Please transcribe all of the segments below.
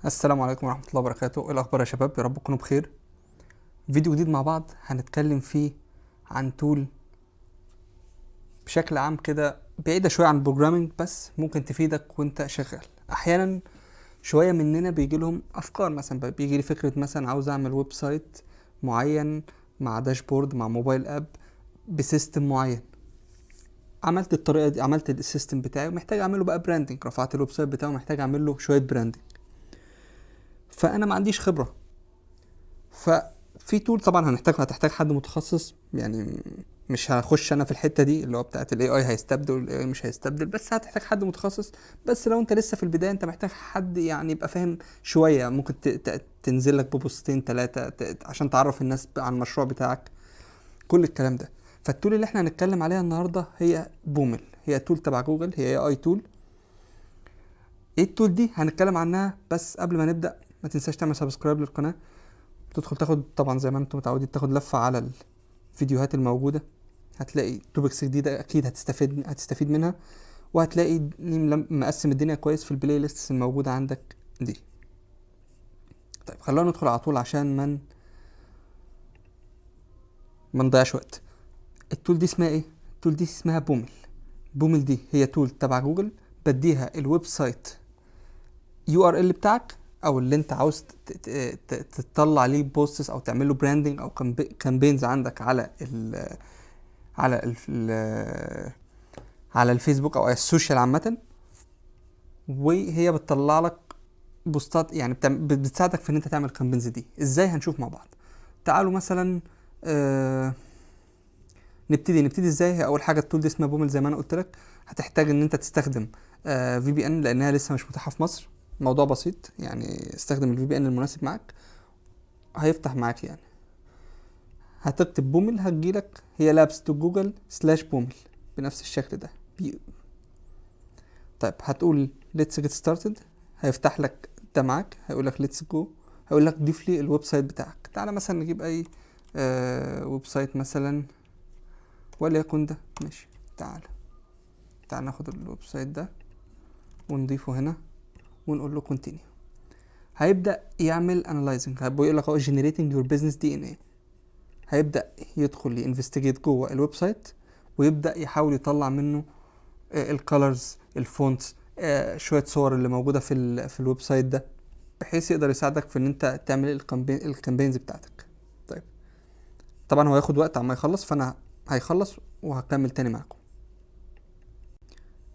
السلام عليكم ورحمة الله وبركاته. ايه الأخبار يا شباب؟ يا رب تكونوا بخير. فيديو جديد مع بعض هنتكلم فيه عن تول بشكل عام كده، بعيدة شوية عن البروجرامينج بس ممكن تفيدك وانت شغال. أحيانا شوية مننا بيجي لهم أفكار، مثلا بيجي لي فكرة مثلا عاوز أعمل ويب سايت معين مع داشبورد مع موبايل أب بسيستم معين. عملت الطريقة دي، عملت السيستم بتاعي ومحتاج أعمله بقى براندنج، رفعت الويب سايت بتاعه محتاج أعمل له شوية براندنج، فأنا ما عنديش خبرة. ففي تول طبعا هتحتاج حد متخصص، يعني مش هخش انا في الحته دي اللي هو بتاعت الاي اي هيستبدل والاي اي مش هيستبدل، بس هتحتاج حد متخصص. بس لو انت لسه في البدايه انت محتاج حد يعني يبقى فاهم شويه، ممكن تنزل لك ببوستين ثلاثه عشان تعرف الناس عن المشروع بتاعك، كل الكلام ده. فالتول اللي احنا هنتكلم عليها النهارده هي بومل، هي تول تبع جوجل، هي اي تول. ايه التول دي هنتكلم عنها، بس قبل ما نبدا ما تنساش تعمل سبسكرايب للقناه، تدخل تاخد طبعا زي ما انتم متعودين تاخد لفة على الفيديوهات الموجودة، هتلاقي توبكس جديدة اكيد هتستفيد منها، وهتلاقي مقسم الدنيا كويس في البلاي ليست الموجودة عندك دي. طيب خلونا ندخل على طول عشان ما نضيعش وقت. التول دي اسمها ايه؟ التول دي اسمها بومل. بومل دي هي تول تبع جوجل، بديها الويب سايت يو ار ال بتاعك، او اللي انت عاوز تطلع ليه بوستس او تعمل له براندنج او كامبينز عندك على على الفيسبوك او السوشيال عامه. وهي بتطلع لك بوستات، يعني بتساعدك في ان انت تعمل كامبينز دي ازاي، هنشوف مع بعض. تعالوا مثلا نبتدي ازاي. هي اول حاجه التول دي اسمها بومل زي ما انا قلت لك. هتحتاج ان انت تستخدم في بي ان لانها لسه مش متاحه في مصر. موضوع بسيط يعني، استخدم الفي بي ان المناسب معاك هيفتح معاك يعني. هتكتب بومل هتجيلك هي لابس تو جوجل سلاش بومل بنفس الشكل ده. طيب هتقول let's get started، هيفتح لك ده معاك، هيقول لك let's go، هيقول لك ضيف لي الويب سايت بتاعك. تعالى مثلا نجيب اي ويب سايت مثلا وليكن ده، ماشي. تعالى ناخد الويب سايت ده ونضيفه هنا ونقول له continue. هيبدأ يعمل analyzing، بيقول لك اهو generating your business DNA. هيبدأ يدخل ينفستيجيت جوه الويب سايت ويبدأ يحاول يطلع منه الكالرز، الفونتس، شويه صور اللي موجوده في الويب سايت ده، بحيث يقدر يساعدك في ان انت تعمل الكامبينز بتاعتك. طيب طبعا هو هياخد وقت عما يخلص، فانا هيخلص وهكمل تاني معاكم.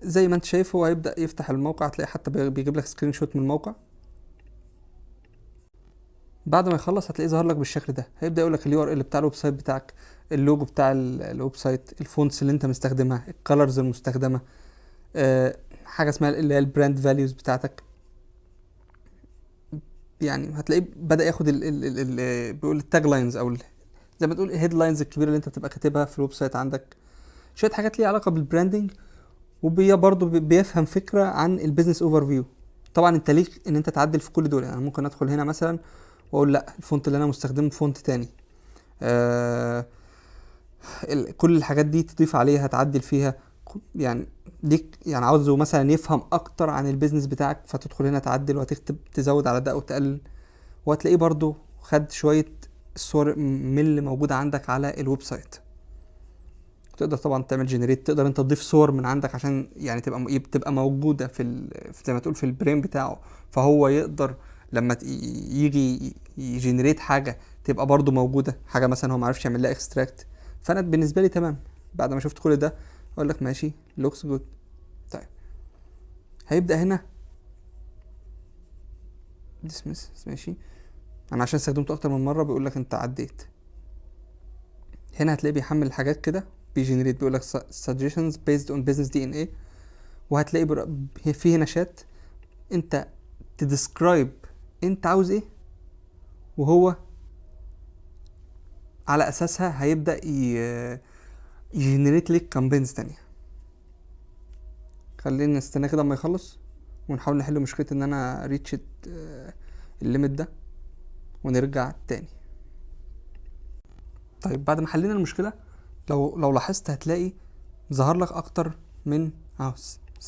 زي ما انت شايف هو هيبدا يفتح الموقع، هتلاقي حتى بيجيب لك سكرين شوت من الموقع. بعد ما يخلص هتلاقيه ظهر لك بالشكل ده، هيبدا يقول لك اليو ار ال بتاع الويب سايت بتاعك، اللوجو بتاع الويب سايت، الفونتس اللي انت مستخدمها، الكالرز المستخدمه، حاجه اسمها اللي هي البراند فاليوز بتاعتك. يعني هتلاقيه بدأ ياخد بيقول التاج لاينز او زي ما تقول الهيد لاينز الكبيره اللي انت بتبقى كاتبها في الويب سايت عندك، شويه حاجات ليها علاقه بالبراندنج. وبي برضه بيفهم فكره عن البيزنس اوفر فيو. طبعا انت ليك ان انت تعدل في كل دول، يعني ممكن ادخل هنا مثلا واقول لا الفونت اللي انا مستخدمه فونت تاني. آه كل الحاجات دي تضيف عليها تعدل فيها يعني. ليك يعني عاوزه مثلا يفهم اكتر عن البيزنس بتاعك، فتدخل هنا تعدل وتكتب تزود على ده او تقلل. وهتلاقيه برضو خد شوية الصور من اللي موجودة عندك على الويب سايت. تقدر طبعا تعمل جنريت، تقدر انت تضيف صور من عندك عشان يعني تبقى موجودة زي ما تقول في البرين بتاعه، فهو يقدر لما يجي يجنريت حاجة تبقى برضو موجودة، حاجة مثلا هو معرفش يعمل لها اكستراكت. فانا بالنسبة لي تمام، بعد ما شفت كل ده اقول لك ماشي لوكس جود. طيب هيبدأ هنا ديسمس، ماشي. انا عشان استخدمته اكتر من مرة بيقول لك انت عديت. هنا هتلاقيه بيحمل حاجات كده، بيجنريت، بيقول لك suggestions based on business DNA. وهتلاقي في هنا شات، انت تديسكرايب انت عاوز ايه، وهو على اساسها هيبدا يجنريت لك كامبينز تانية. خلينا نستنى كده اما يخلص ونحاول نحل مشكله ان انا ريتشت الليميت ده ونرجع تاني. طيب بعد ما حلينا المشكله، لو لاحظت هتلاقي ظهر لك اكتر من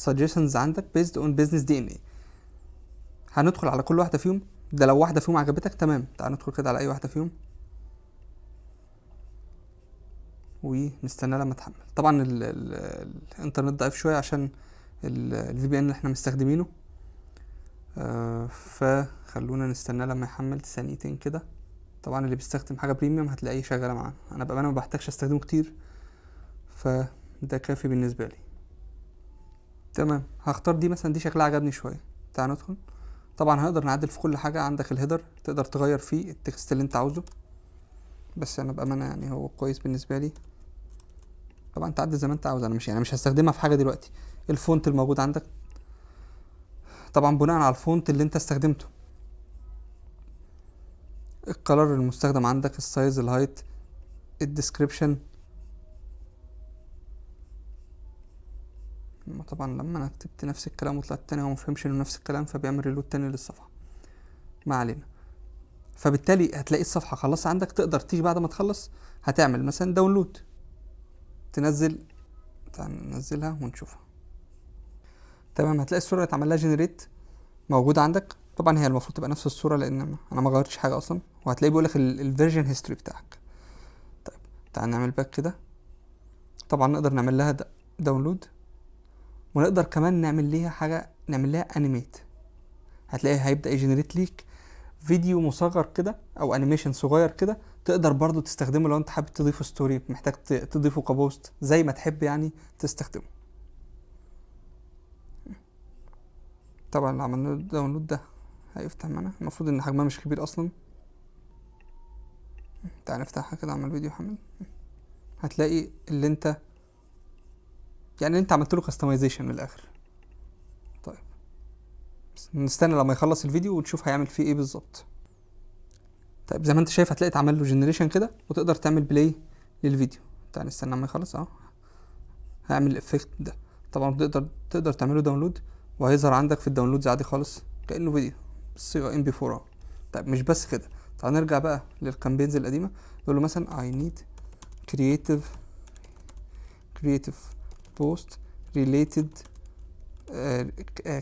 suggestions عندك based on business DNA. هندخل على كل واحده فيهم، ده لو واحده فيهم عجبتك تمام. تعال ندخل كده على اي واحده فيهم ونستنى لما تحمل. طبعا الانترنت ضعيف شويه عشان الفي بي ان اللي احنا مستخدمينه، فخلونا نستنى لما يحمل ثانيتين كده. طبعا اللي بيستخدم حاجه بريميوم هتلاقيه شغاله معاه، انا بامانه ما بحتاجش استخدمه كتير، فده كافي بالنسبه لي. تمام، هختار دي مثلا، دي شكلها عجبني شويه. تعال ندخل. طبعا هنقدر نعدل في كل حاجه. عندك الهيدر تقدر تغير فيه التكست اللي انت عاوزه، بس انا بامانه يعني هو كويس بالنسبه لي. طبعا تعدل زي ما انت عاوز، انا مش هستخدمها في حاجه دلوقتي. الفونت الموجود عندك طبعا بناء على الفونت اللي انت استخدمته. الكلر المستخدم عندك، السايز، الهايت، الديسكريبشن. طبعا لما انا كتبت نفس الكلام وطلعت تاني هو مفهمش انه نفس الكلام فبيعمل ريلود تاني للصفحه. ما علينا. فبالتالي هتلاقي الصفحه خلصت عندك، تقدر تيجي بعد ما تخلص هتعمل مثلا داونلود، تنزل. تعال ننزلها ونشوفها. تمام، هتلاقي الصوره اللي اتعمل لها جنريت موجوده عندك. طبعا هي المفروض تبقى نفس الصوره لان انا ما غيرتش حاجه اصلا، وهتلاقي بيقول لك الفيرجن هيستوري بتاعك. طيب تعال نعمل باك كده. طبعا نقدر نعمل لها داونلود، ونقدر كمان نعمل ليها حاجه، نعمل لها انيميت. هتلاقي هيبدا يجنريت ليك فيديو مصغر كده او انيميشن صغير كده، تقدر برضو تستخدمه لو انت حابب تضيفه ستوري، محتاج تضيفه كبوست زي ما تحب يعني تستخدمه. طبعا اللي عملنا داونلود ده هيفتح معانا، المفروض ان حجمها مش كبير اصلا. تعال نفتحها كده، اعمل فيديو حمل. هتلاقي اللي انت يعني انت عملت له كاستمايزيشن من الاخر. طيب بس نستنى لما يخلص الفيديو ونشوف هيعمل فيه ايه بالظبط. طيب زي ما انت شايف هتلاقي اتعمل له جنريشن كده، وتقدر تعمل بلاي للفيديو. تعال نستنى لما يخلص اهو، هيعمل الافكت ده. طبعا تقدر تعمله داونلود، وهيظهر عندك في الداونلودز عادي خالص كانه فيديو بالصيغه ام بي 4. طيب مش بس كده، تعال نرجع بقى للكامبينز القديمه. نقول له مثلا I need creative post related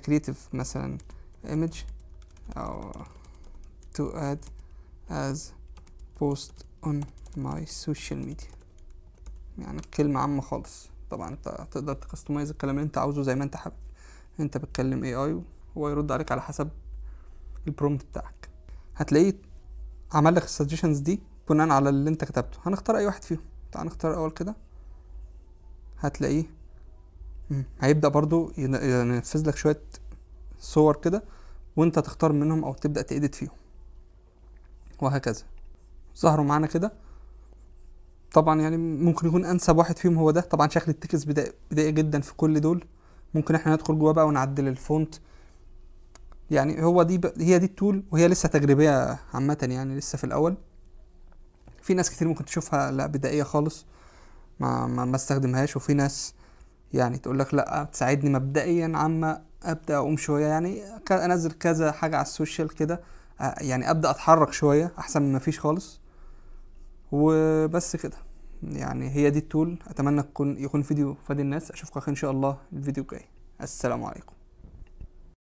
creative مثلا image أو to add as post on my social media. يعني كلمة عامة خالص. طبعا انت تقدر تكستمايز الكلام اللي انت عاوزه زي ما انت حابب. انت بتكلم AI وهو يرد عليك على حسب البرومت بتاعك. هتلاقيه عمل لك السجيشنز دي بناء على اللي انت كتبته. هنختار اي واحد فيهم. تعال نختار اول كده. هتلاقيه هيبدأ برضو ينفذ لك شوية صور كده، وانت تختار منهم او تبدأ تأديت فيهم، وهكذا. ظهروا معانا كده. طبعا يعني ممكن يكون انسب واحد فيهم هو ده. طبعا شكل التكست بدائي جدا في كل دول. ممكن احنا ندخل جوه بقى ونعدل الفونت. يعني هي دي التول، وهي لسه تجريبيه عامه يعني، لسه في الاول. في ناس كتير ممكن تشوفها لا بدائيه خالص، ما استخدمهاش. وفي ناس يعني تقول لك لا تساعدني مبدئيا عما ابدا اقوم شويه، يعني انزل كذا حاجه على السوشيال كده، يعني ابدا اتحرك شويه احسن من ما فيش خالص. وبس كده يعني، هي دي التول. اتمنى يكون فيديو فادي الناس. اشوفك ان شاء الله الفيديو الجاي. السلام عليكم.